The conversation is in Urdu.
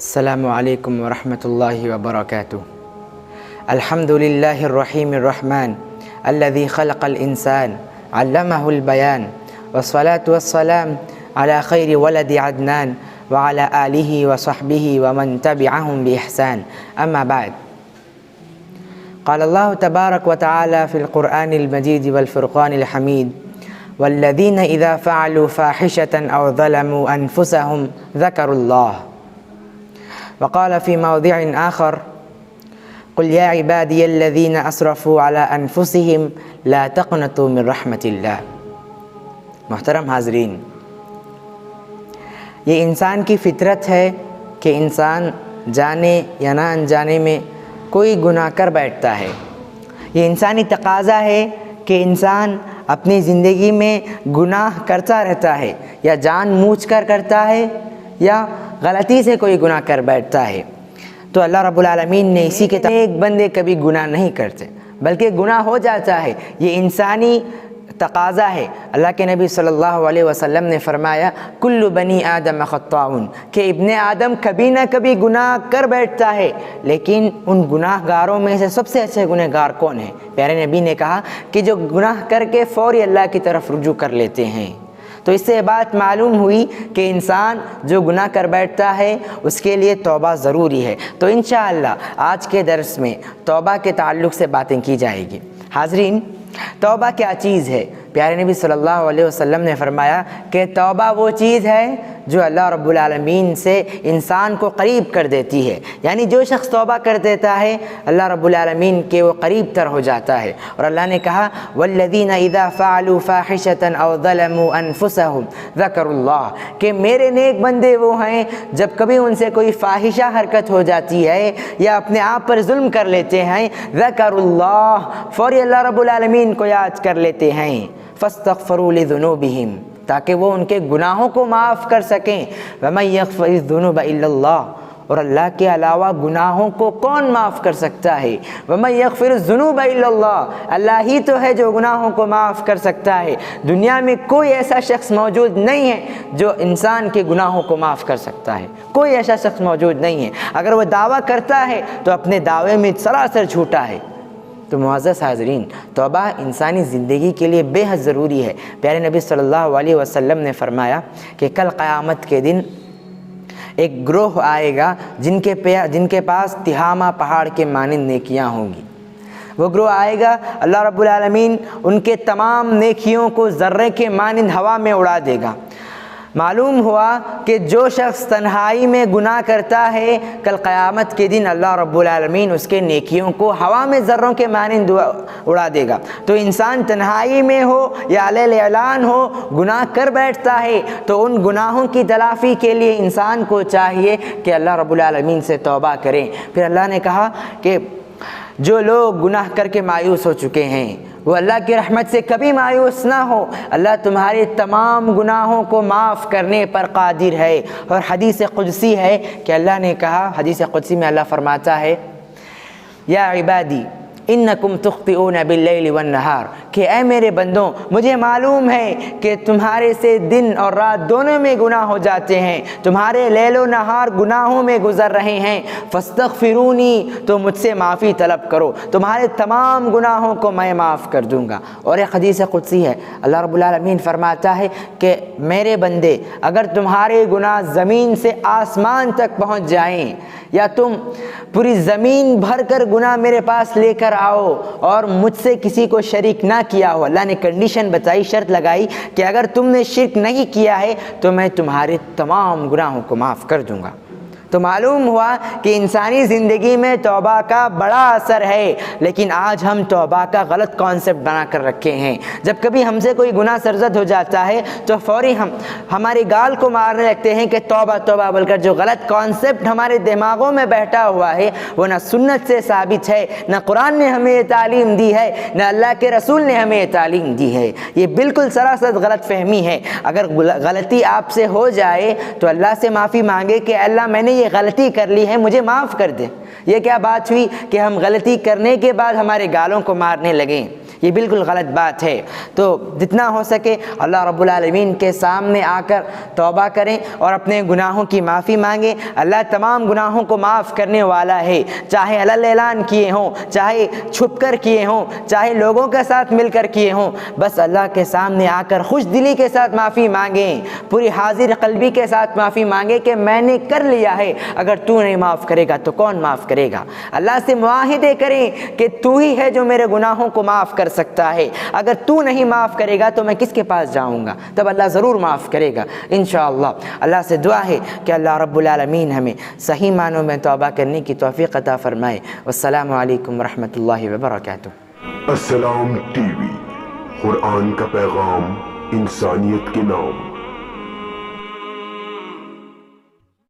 السلام علیکم ورحمۃ اللہ وبرکاتہ۔ الحمد للہ الرحیم الرحمن الذي خلق الانسان علمه البیان والصلاة والسلام على خیر ولد عدنان وعلى آلہ وصحبہ ومن تبعهم بإحسان اما بعد، قال اللہ تبارک وتعالی فی القرآن المجید والفرقان الحمید: والذین اذا فعلوا فاحشة او ظلموا انفسهم ذکروا اللہ۔ وقال في موضع آخر: قل يا عبادي الذين أسرفوا على أنفسهم لا تقنطوا من رحمة اللہ۔ محترم حاضرین، یہ انسان کی فطرت ہے کہ انسان جانے یا نہ انجانے میں کوئی گناہ کر بیٹھتا ہے۔ یہ انسانی تقاضا ہے کہ انسان اپنی زندگی میں گناہ کرتا رہتا ہے، یا جان بوجھ کر کرتا ہے یا غلطی سے کوئی گناہ کر بیٹھتا ہے۔ تو اللہ رب العالمین نے اسی کے ایک بندے کبھی گناہ نہیں کرتے، بلکہ گناہ ہو جاتا ہے، یہ انسانی تقاضا ہے۔ اللہ کے نبی صلی اللہ علیہ وسلم نے فرمایا: کل بنی آدم خطاؤن، کہ ابن آدم کبھی نہ کبھی گناہ کر بیٹھتا ہے، لیکن ان گناہ گاروں میں سے سب سے اچھے گناہ گار کون ہیں؟ پیارے نبی نے کہا کہ جو گناہ کر کے فوری اللہ کی طرف رجوع کر لیتے ہیں۔ تو اس سے یہ بات معلوم ہوئی کہ انسان جو گناہ کر بیٹھتا ہے اس کے لیے توبہ ضروری ہے۔ تو انشاءاللہ آج کے درس میں توبہ کے تعلق سے باتیں کی جائے گی۔ حاضرین، توبہ کیا چیز ہے؟ پیارے نبی صلی اللہ علیہ وسلم نے فرمایا کہ توبہ وہ چیز ہے جو اللہ رب العالمین سے انسان کو قریب کر دیتی ہے، یعنی جو شخص توبہ کر دیتا ہے اللہ رب العالمین کے وہ قریب تر ہو جاتا ہے۔ اور اللہ نے کہا: والذین اذا فعلوا فاحشة او ظلموا انفسهم ذکروا اللہ، کہ میرے نیک بندے وہ ہیں جب کبھی ان سے کوئی فاحشہ حرکت ہو جاتی ہے یا اپنے آپ پر ظلم کر لیتے ہیں، ذکروا اللہ، فوری اللہ رب العالمین کو یاد کر لیتے ہیں، فاستغفروا لذنوبہم، تاکہ وہ ان کے گناہوں کو معاف کر سکیں۔ وَمَن يَغْفِرُ الذُّنُوبَ إِلَّا اللَّهُ، اور اللہ کے علاوہ گناہوں کو کون معاف کر سکتا ہے؟ وَمَن يَغْفِرُ الذُّنُوبَ إِلَّا اللَّهُ، اللہ ہی تو ہے جو گناہوں کو معاف کر سکتا ہے۔ دنیا میں کوئی ایسا شخص موجود نہیں ہے جو انسان کے گناہوں کو معاف کر سکتا ہے، کوئی ایسا شخص موجود نہیں ہے۔ اگر وہ دعویٰ کرتا ہے تو اپنے دعوے میں سراسر جھوٹا ہے۔ تو معزز حاضرین، توبہ انسانی زندگی کے لیے بے حد ضروری ہے۔ پیارے نبی صلی اللہ علیہ وسلم نے فرمایا کہ کل قیامت کے دن ایک گروہ آئے گا جن کے پاس تہامہ پہاڑ کے مانند نیکیاں ہوں گی۔ وہ گروہ آئے گا، اللہ رب العالمین ان کے تمام نیکیوں کو ذرے کے مانند ہوا میں اڑا دے گا۔ معلوم ہوا کہ جو شخص تنہائی میں گناہ کرتا ہے کل قیامت کے دن اللہ رب العالمین اس کے نیکیوں کو ہوا میں ذروں کے مانند اڑا دے گا۔ تو انسان تنہائی میں ہو یا علیل اعلان ہو گناہ کر بیٹھتا ہے تو ان گناہوں کی تلافی کے لیے انسان کو چاہیے کہ اللہ رب العالمین سے توبہ کریں۔ پھر اللہ نے کہا کہ جو لوگ گناہ کر کے مایوس ہو چکے ہیں وہ اللہ کی رحمت سے کبھی مایوس نہ ہو، اللہ تمہارے تمام گناہوں کو معاف کرنے پر قادر ہے۔ اور حدیث قدسی ہے کہ اللہ نے کہا، حدیث قدسی میں اللہ فرماتا ہے: یا عبادی انکم تخطئون باللیل والنہار، کہ اے میرے بندوں مجھے معلوم ہے کہ تمہارے سے دن اور رات دونوں میں گناہ ہو جاتے ہیں، تمہارے لیل و نہار گناہوں میں گزر رہے ہیں، فاستغفرونی، تو مجھ سے معافی طلب کرو، تمہارے تمام گناہوں کو میں معاف کر دوں گا۔ اور ایک حدیث قدسی ہے، اللہ رب العالمین فرماتا ہے کہ میرے بندے اگر تمہارے گناہ زمین سے آسمان تک پہنچ جائیں، یا تم پوری زمین بھر کر گناہ میرے پاس لے کر آؤ اور مجھ سے کسی کو شریک نہ کیا ہو، اللہ نے کنڈیشن بتائی، شرط لگائی کہ اگر تم نے شرک نہیں کیا ہے تو میں تمہارے تمام گناہوں کو معاف کر دوں گا۔ تو معلوم ہوا کہ انسانی زندگی میں توبہ کا بڑا اثر ہے، لیکن آج ہم توبہ کا غلط کانسیپٹ بنا کر رکھے ہیں۔ جب کبھی ہم سے کوئی گناہ سرزد ہو جاتا ہے تو فوری ہم ہمارے گال کو مارنے لگتے ہیں کہ توبہ توبہ بول کر۔ جو غلط کانسیپٹ ہمارے دماغوں میں بیٹھا ہوا ہے وہ نہ سنت سے ثابت ہے، نہ قرآن نے ہمیں یہ تعلیم دی ہے، نہ اللہ کے رسول نے ہمیں یہ تعلیم دی ہے۔ یہ بالکل سراسر غلط فہمی ہے۔ اگر غلطی آپ سے ہو جائے تو اللہ سے معافی مانگے کہ اللہ میں نے یہ غلطی کر لی ہے، مجھے معاف کر دے۔ یہ کیا بات ہوئی کہ ہم غلطی کرنے کے بعد ہمارے گالوں کو مارنے لگیں؟ یہ بالکل غلط بات ہے۔ تو جتنا ہو سکے اللہ رب العالمین کے سامنے آ کر توبہ کریں اور اپنے گناہوں کی معافی مانگیں۔ اللہ تمام گناہوں کو معاف کرنے والا ہے، چاہے علل اعلان کیے ہوں، چاہے چھپ کر کیے ہوں، چاہے لوگوں کے ساتھ مل کر کیے ہوں، بس اللہ کے سامنے آ کر خوش دلی کے ساتھ معافی مانگیں، پوری حاضر قلبی کے ساتھ معافی مانگیں کہ میں نے کر لیا ہے، اگر تو نہیں معاف کرے گا تو کون معاف کرے گا۔ اللہ سے معاہدے کریں کہ تو ہی ہے جو میرے گناہوں کو معاف کر سکتا ہے، اگر تو نہیں معاف کرے گا تو میں کس کے پاس جاؤں گا؟ تب اللہ ضرور معاف کرے گا انشاءاللہ۔ اللہ سے دعا ہے کہ اللہ رب العالمین ہمیں صحیح معنوں میں توبہ کرنے کی توفیق عطا فرمائے۔ والسلام علیکم ورحمۃ اللہ وبرکاتہ۔ السلام ٹی وی، قرآن کا پیغام انسانیت کے نام۔